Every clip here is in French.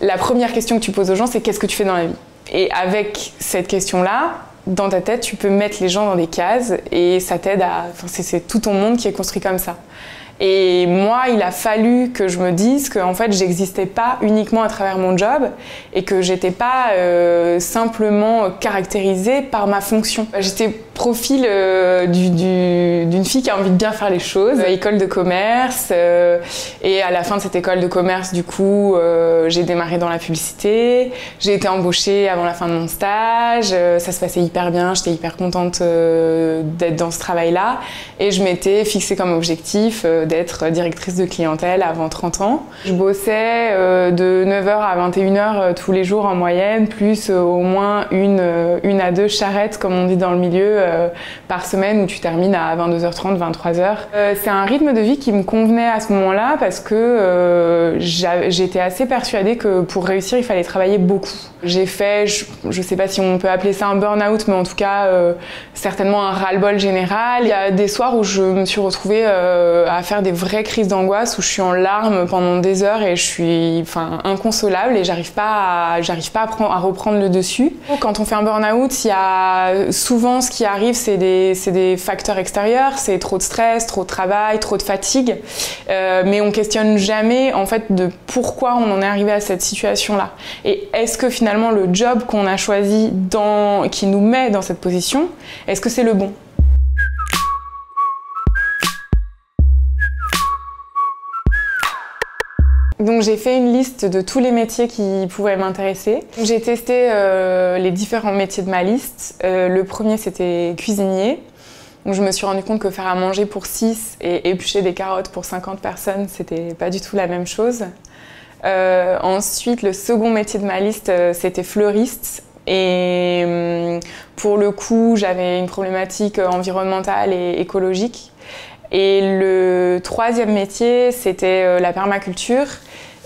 La première question que tu poses aux gens, c'est qu'est-ce que tu fais dans la vie? Et avec cette question-là, dans ta tête, tu peux mettre les gens dans des cases et ça t'aide à... Enfin, c'est tout ton monde qui est construit comme ça. Et moi, il a fallu que je me dise qu'en fait, j'existais pas uniquement à travers mon job et que j'étais pas simplement caractérisée par ma fonction. J'étais profil d'une fille qui a envie de bien faire les choses, école de commerce, et à la fin de cette école de commerce, du coup, j'ai démarré dans la publicité, j'ai été embauchée avant la fin de mon stage, ça se passait hyper bien, j'étais hyper contente d'être dans ce travail-là, et je m'étais fixée comme objectif d'être directrice de clientèle avant 30 ans. Je bossais de 9h à 21h tous les jours en moyenne, plus au moins une à deux charrettes, comme on dit dans le milieu, par semaine où tu termines à 22h30, 23h. C'est un rythme de vie qui me convenait à ce moment-là parce que j'étais assez persuadée que pour réussir, il fallait travailler beaucoup. J'ai fait, je sais pas si on peut appeler ça un burn-out, mais en tout cas, certainement un ras-le-bol général. Il y a des soirs où je me suis retrouvée à faire des vraies crises d'angoisse où je suis en larmes pendant des heures et je suis inconsolable et j'arrive pas à reprendre le dessus. Quand on fait un burn-out, il y a souvent ce qui arrive, c'est des facteurs extérieurs, c'est trop de stress, trop de travail, trop de fatigue, mais on questionne jamais en fait de pourquoi on en est arrivé à cette situation-là. Et est-ce que finalement le job qu'on a choisi qui nous met dans cette position, est-ce que c'est le bon? Donc j'ai fait une liste de tous les métiers qui pouvaient m'intéresser. J'ai testé les différents métiers de ma liste. Le premier, c'était cuisinier. Donc je me suis rendu compte que faire à manger pour 6 et éplucher des carottes pour 50 personnes, c'était pas du tout la même chose. Ensuite, le second métier de ma liste, c'était fleuriste. Et pour le coup, j'avais une problématique environnementale et écologique. Et le troisième métier, c'était la permaculture.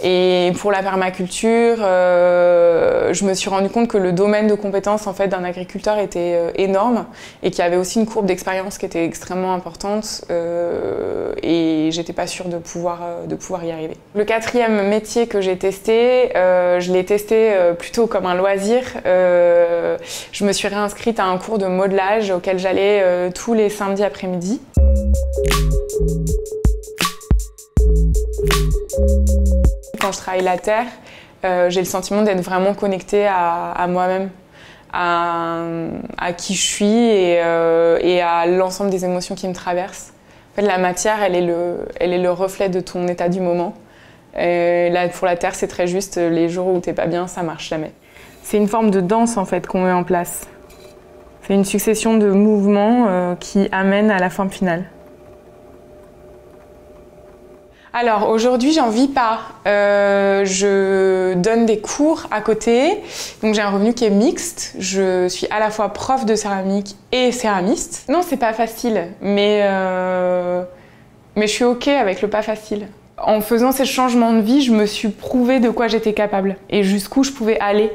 Et pour la permaculture, je me suis rendu compte que le domaine de compétences en fait, d'un agriculteur était énorme et qu'il y avait aussi une courbe d'expérience qui était extrêmement importante et j'étais pas sûre de pouvoir y arriver. Le quatrième métier que j'ai testé, je l'ai testé plutôt comme un loisir. Je me suis réinscrite à un cours de modelage auquel j'allais tous les samedis après-midi. Quand je travaille la terre, j'ai le sentiment d'être vraiment connectée à moi-même, à qui je suis et à l'ensemble des émotions qui me traversent. En fait, la matière, elle est le reflet de ton état du moment. Et là, pour la terre, c'est très juste, les jours où t'es pas bien, ça marche jamais. C'est une forme de danse en fait qu'on met en place. C'est une succession de mouvements qui amènent à la forme finale. Alors aujourd'hui, j'en vis pas. Je donne des cours à côté, donc j'ai un revenu qui est mixte. Je suis à la fois prof de céramique et céramiste. Non, c'est pas facile, mais je suis ok avec le pas facile. En faisant ces changements de vie, je me suis prouvé de quoi j'étais capable et jusqu'où je pouvais aller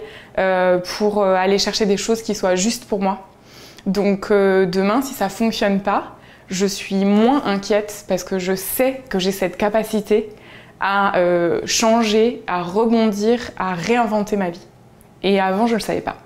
pour aller chercher des choses qui soient justes pour moi. Donc demain, si ça fonctionne pas, je suis moins inquiète parce que je sais que j'ai cette capacité à changer, à rebondir, à réinventer ma vie. Et avant, je ne le savais pas.